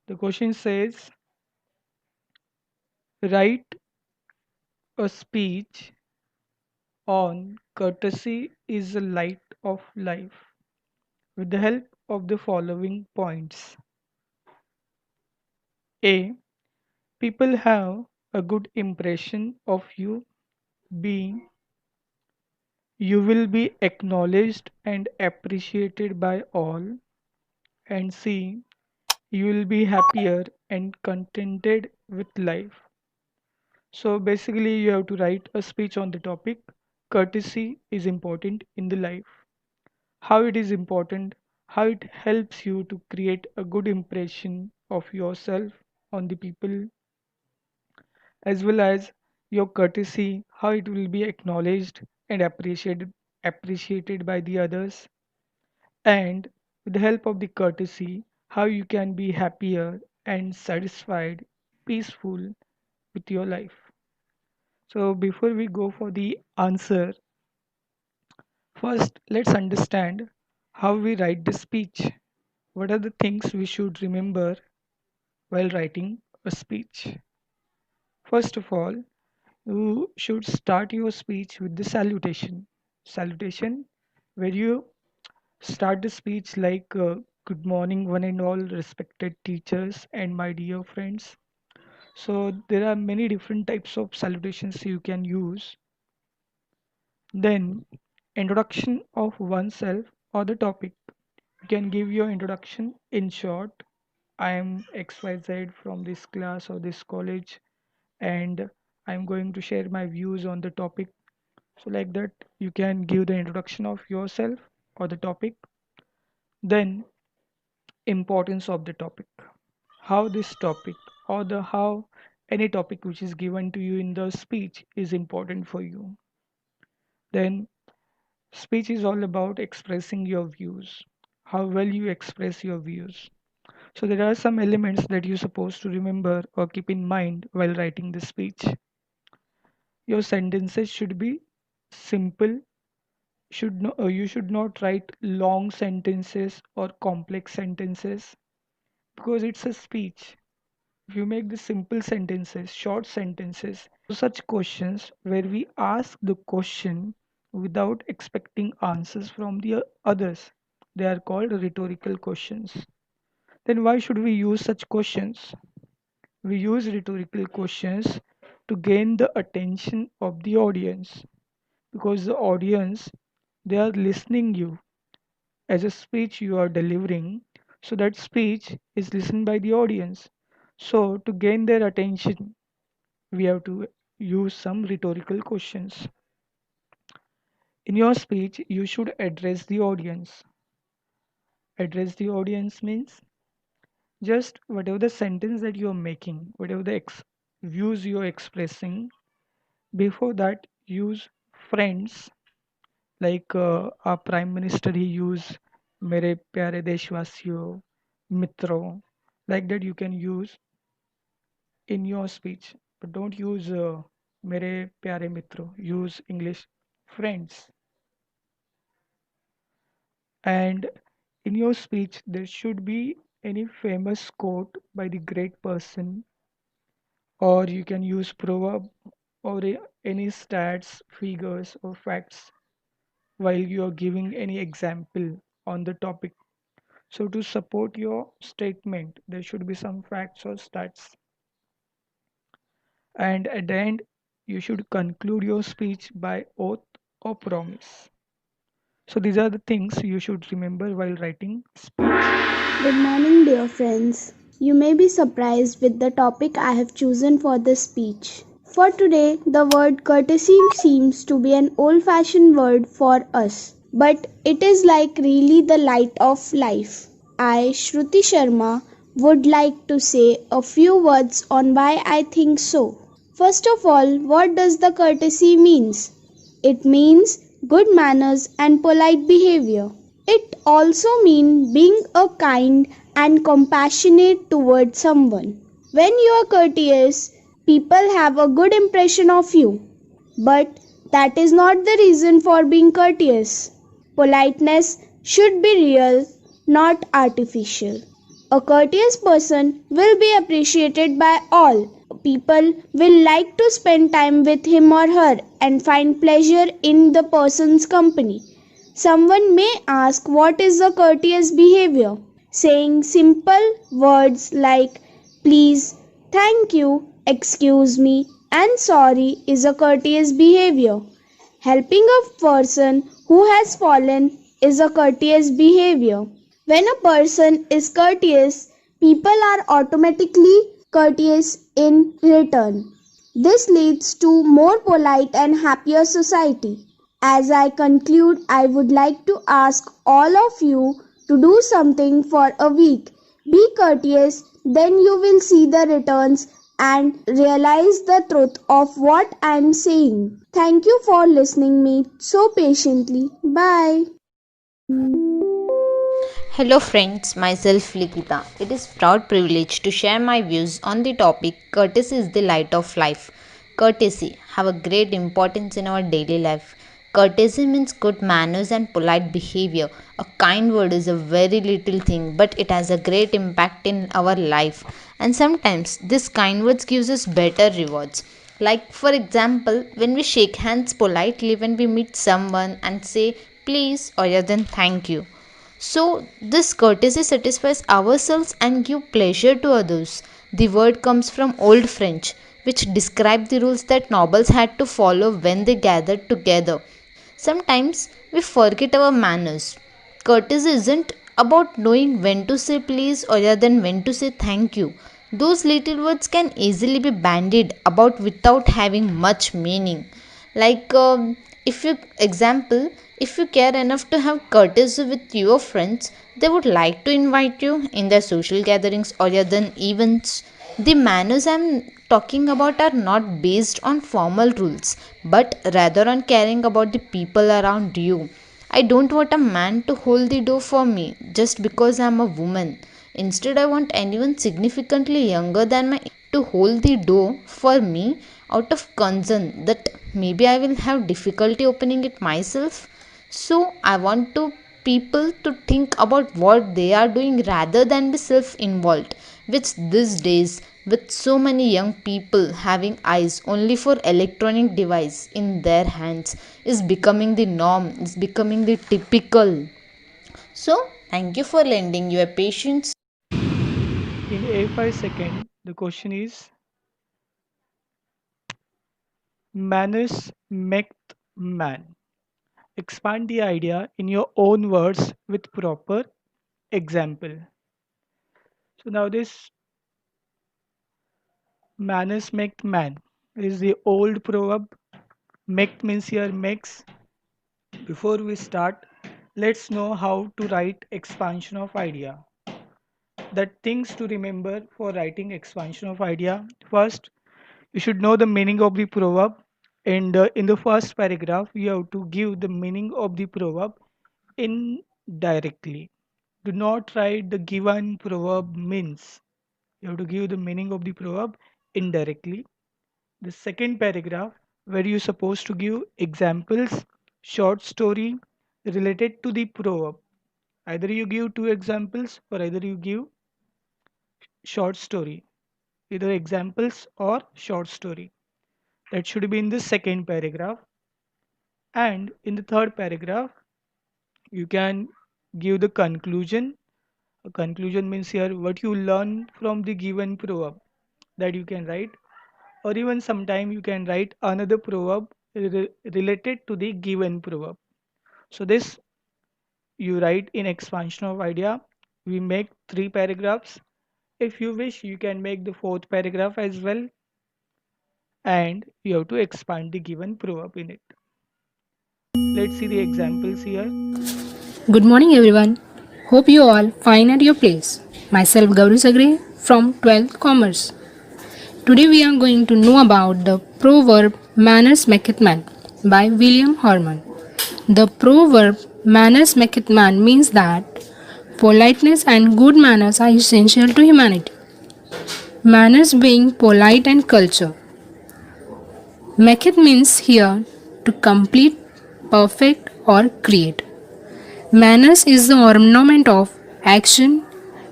The question says, write a speech on courtesy is the light of life with the help of the following points. A. People have a good impression of you. B. You will be acknowledged and appreciated by all. And C. You will be happier and contented with life. So basically, you have to write a speech on the topic courtesy is important in the life. How it is important, how it helps you to create a good impression of yourself on the people, as well as your courtesy, how it will be acknowledged and appreciated by the others, and with the help of the courtesy, how you can be happier and satisfied, peaceful with your life. So before we go for the answer, first let's understand how we write the speech. What are the things we should remember while writing a speech? First of all, you should start your speech with the salutation. Salutation, where you start the speech like good morning, one and all respected teachers and my dear friends. So, there are many different types of salutations you can use. Then, introduction of oneself or the topic. You can give your introduction in short. I am XYZ from this class or this college, and I'm going to share my views on the topic. So, like that, you can give the introduction of yourself or the topic, then importance of the topic, how this topic or the how any topic which is given to you in the speech is important for you. Then, speech is all about expressing your views, how well you express your views. So, there are some elements that you're supposed to remember or keep in mind while writing the speech. Your sentences should be simple. You should not write long sentences or complex sentences because it's a speech. If you make the simple sentences, short sentences, such questions where we ask the question without expecting answers from the others, they are called rhetorical questions. Then why should we use such questions? We use rhetorical questions to gain the attention of the audience because the audience, they are listening you as a speech you are delivering, so that speech is listened by the audience. So to gain their attention, we have to use some rhetorical questions. In your speech you should address the audience. Address the audience means just whatever the sentence that you are making, whatever the views you are expressing, before that use friends, like our prime minister, he used मेरे प्यारे देशवासियों, मित्रों, like that you can use in your speech, but don't use मेरे प्यारे मित्रों, use English friends. And in your speech there should be any famous quote by the great person, or you can use proverb or any stats, figures or facts while you are giving any example on the topic. So to support your statement, there should be some facts or stats. And at the end, you should conclude your speech by oath or promise. So these are the things you should remember while writing speech. Good morning, dear friends. You may be surprised with the topic I have chosen for this speech. For today, the word courtesy seems to be an old fashioned word for us, but it is like really the light of life. I, Shruti Sharma, would like to say a few words on why I think so. First of all, what does the courtesy means? It means good manners and polite behavior. It also means being a kind and compassionate towards someone. When you are courteous, people have a good impression of you. But that is not the reason for being courteous. Politeness should be real, not artificial. A courteous person will be appreciated by all. People will like to spend time with him or her and find pleasure in the person's company. Someone may ask, what is a courteous behavior? Saying simple words like please, thank you, excuse me, and sorry is a courteous behavior. Helping a person who has fallen is a courteous behavior. When a person is courteous, people are automatically courteous in return. This leads to more polite and happier society. As I conclude, I would like to ask all of you to do something for a week. Be courteous, then you will see the returns and realize the truth of what I am saying. Thank you for listening me so patiently. Bye. Hello friends, myself Likita. It is proud privilege to share my views on the topic courtesy is the light of life. Courtesy have a great importance in our daily life. Courtesy means good manners and polite behavior. A kind word is a very little thing, but it has a great impact in our life. And sometimes this kind words gives us better rewards. Like for example, when we shake hands politely when we meet someone and say please or than thank you. So, this courtesy satisfies ourselves and give pleasure to others. The word comes from Old French, which described the rules that nobles had to follow when they gathered together. Sometimes we forget our manners. Courtesy isn't about knowing when to say please or than when to say thank you. Those little words can easily be bandied about without having much meaning. Like if you example, if you care enough to have courtesy with your friends, they would like to invite you in their social gatherings or than events. The manners I'm talking about are not based on formal rules, but rather on caring about the people around you. I don't want a man to hold the door for me just because I'm a woman. Instead, I want anyone significantly younger than my to hold the door for me out of concern that maybe I will have difficulty opening it myself. So I want to people to think about what they are doing rather than be self-involved, which these days with so many young people having eyes only for electronic device in their hands is becoming the norm, is becoming the typical. So thank you for lending your patience. In A5 second, the question is manners make man. Expand the idea in your own words with proper example. So now this manners make man is the old proverb. Make means here makes. Before we start, let's know how to write expansion of idea. The things to remember for writing expansion of idea. First, you should know the meaning of the proverb. And in the first paragraph, you have to give the meaning of the proverb indirectly. Do not write the given proverb means. You have to give the meaning of the proverb indirectly. The second paragraph, where you're supposed to give examples, short story related to the proverb. Either you give two examples or either you give short story. Either examples or short story. That should be in the second paragraph. And in the third paragraph, you can give the conclusion. A conclusion means here what you learn from the given proverb that you can write, or even sometime you can write another proverb related to the given proverb. So this you write in expansion of idea. We make three paragraphs. If you wish, you can make the fourth paragraph as well, and you have to expand the given proverb in it. Let's see the examples here. Good morning, everyone. Hope you all fine at your place. Myself Gauri Sagre from 12th Commerce. Today we are going to know about the proverb Manners Maketh Man by William Harmon. The proverb Manners Maketh Man means that politeness and good manners are essential to humanity. Manners being polite and culture. Maketh means here to complete, perfect, or create. Manners is the ornament of action,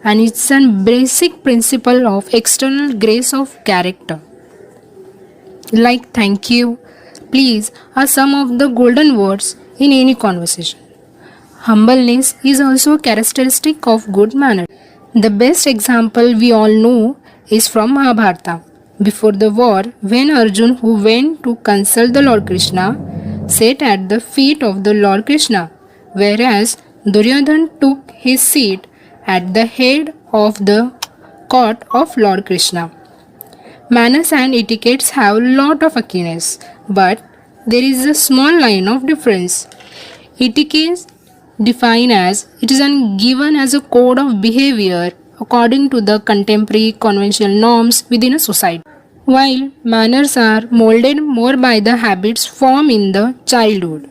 and it's a basic principle of external grace of character. Like thank you, please are some of the golden words in any conversation. Humbleness is also a characteristic of good manners. The best example we all know is from Mahabharata. Before the war, when Arjun, who went to consult the Lord Krishna, sat at the feet of the Lord Krishna, whereas Duryodhan took his seat at the head of the court of Lord Krishna. Manners and etiquettes have a lot of akiness, but there is a small line of difference. Etiquette defined as it is given as a code of behavior according to the contemporary conventional norms within a society, while manners are molded more by the habits formed in the childhood.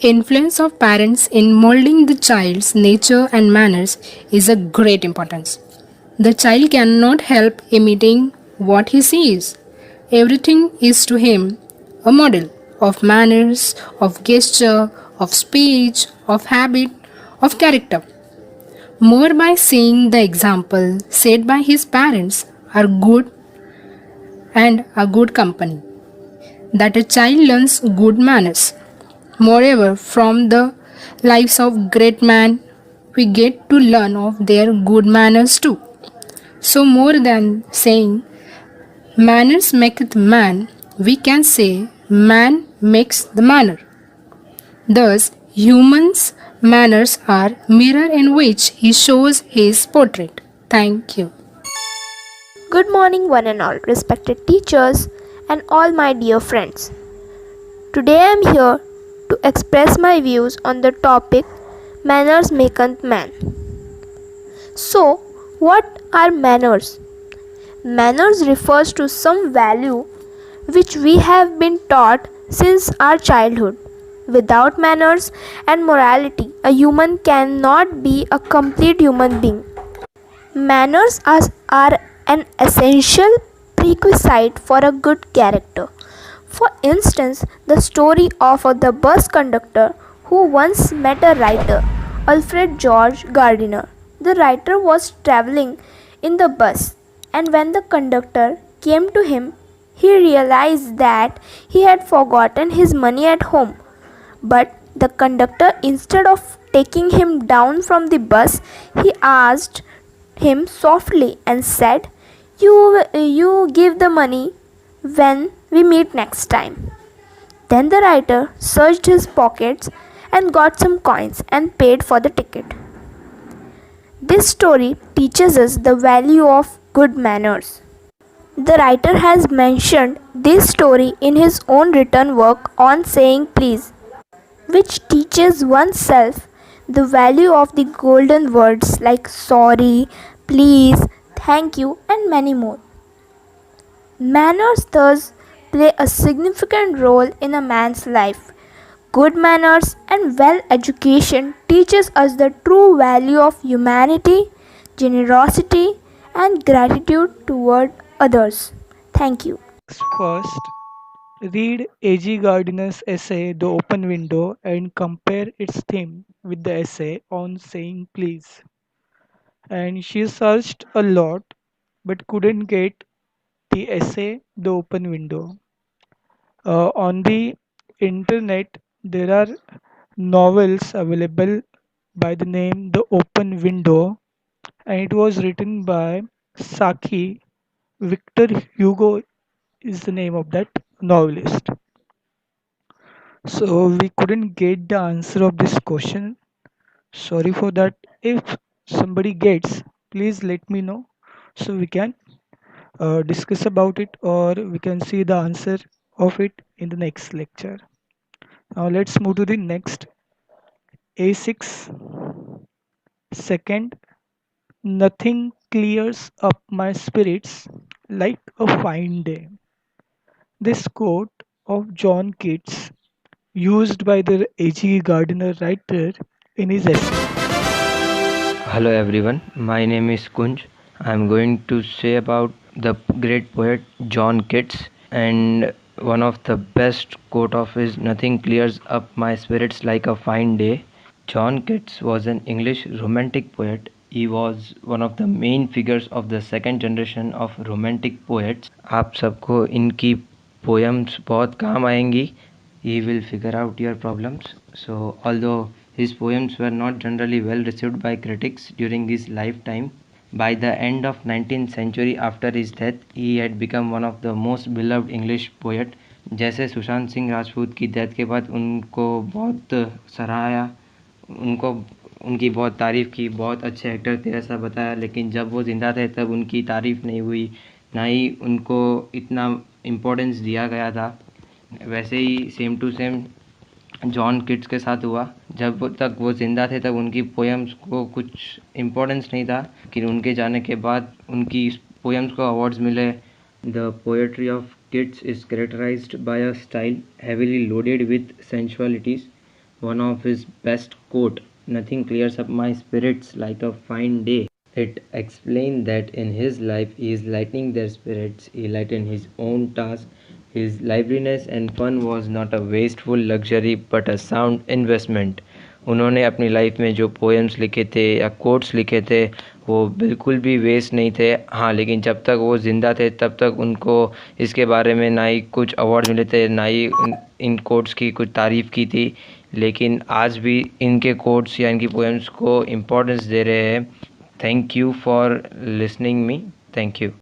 Influence of parents in molding the child's nature and manners is a great importance. The child cannot help imitating what he sees. Everything is to him a model of manners, of gesture, of speech, of habit, of character. More by seeing the example set by his parents are good and a good company, that a child learns good manners. Moreover, from the lives of great men, we get to learn of their good manners too. So, more than saying manners maketh man, we can say man makes the manner. Thus, humans' manners are mirror in which he shows his portrait. Thank you. Good morning, one and all, respected teachers, and all my dear friends. Today I am here to express my views on the topic Manners Maketh Man. So, what are manners? Manners refers to some value which we have been taught since our childhood. Without manners and morality, a human cannot be a complete human being. Manners are an essential prerequisite for a good character. For instance, the story of the bus conductor who once met a writer, Alfred George Gardiner. The writer was traveling in the bus, and when the conductor came to him, he realized that he had forgotten his money at home. But the conductor, instead of taking him down from the bus, he asked him softly and said, You give the money when we meet next time. Then the writer searched his pockets and got some coins and paid for the ticket. This story teaches us the value of good manners. The writer has mentioned this story in his own written work on saying please, which teaches oneself the value of the golden words like sorry, please, thank you, and many more. Manners thus play a significant role in a man's life. Good manners and well education teaches us the true value of humanity, generosity, and gratitude toward others. Thank you. First, read A.G. Gardiner's essay The Open Window and compare its theme with the essay on saying please. And she searched a lot but couldn't get the essay The Open Window. On the internet, there are novels available by the name The Open Window, and it was written by Saki. Victor Hugo is the name of that novelist. So we couldn't get the answer of this question. Sorry for that. If somebody gets, please let me know so we can discuss about it, or we can see the answer of it in the next lecture. Now let's move to the next. A6. Second, nothing clears up my spirits like a fine day. This quote of John Keats, used by the A.G. Gardiner writer in his essay. Hello everyone, my name is Kunj. I am going to say about the great poet John Keats, and one of the best quote of his nothing clears up my spirits like a fine day. John Keats was an English romantic poet He was one of the main figures of the second generation of romantic poets. आप सबको इनकी poems बहुत काम आएंगी. He will figure out your problems. So although his poems were not generally well received by critics during his lifetime, by the end of 19th century after his death, he had become one of the most beloved English poet. जैसे सुशांत सिंह राजपूत की death के बाद उनको बहुत सराहा, उनको उनकी बहुत तारीफ़ की, बहुत अच्छे एक्टर थे ऐसा बताया, लेकिन जब वो ज़िंदा थे तब उनकी तारीफ़ नहीं हुई, ना ही उनको इतना इम्पोर्टेंस दिया गया था. वैसे ही same to same John Keats के साथ हुआ. जब तक वो ज़िंदा थे तब उनकी पोएम्स को कुछ इम्पोर्टेंस नहीं था, लेकिन उनके जाने के बाद उनकी पोएम्स को अवार्ड्स मिले. The poetry of Keats is characterised by a style heavily loaded with sensualities. One of his best quote, "Nothing clears up my spirits like a fine day." It explained that in his life he is lightening their spirits, he lightened his own task. His liveliness and fun was not a wasteful luxury but a sound investment. उन्होंने अपनी life में जो poems लिखे थे या quotes लिखे थे वो बिल्कुल भी वेस्ट नहीं थे. हाँ, लेकिन जब तक वो ज़िंदा थे तब तक उनको इसके बारे में ना ही कुछ अवार्ड मिले थे, ना ही इन कोट्स की कुछ तारीफ़ की थी. लेकिन आज भी इनके कोट्स या इनकी पोएम्स को इम्पोर्टेंस दे रहे हैं. Thank you for listening me. Thank you.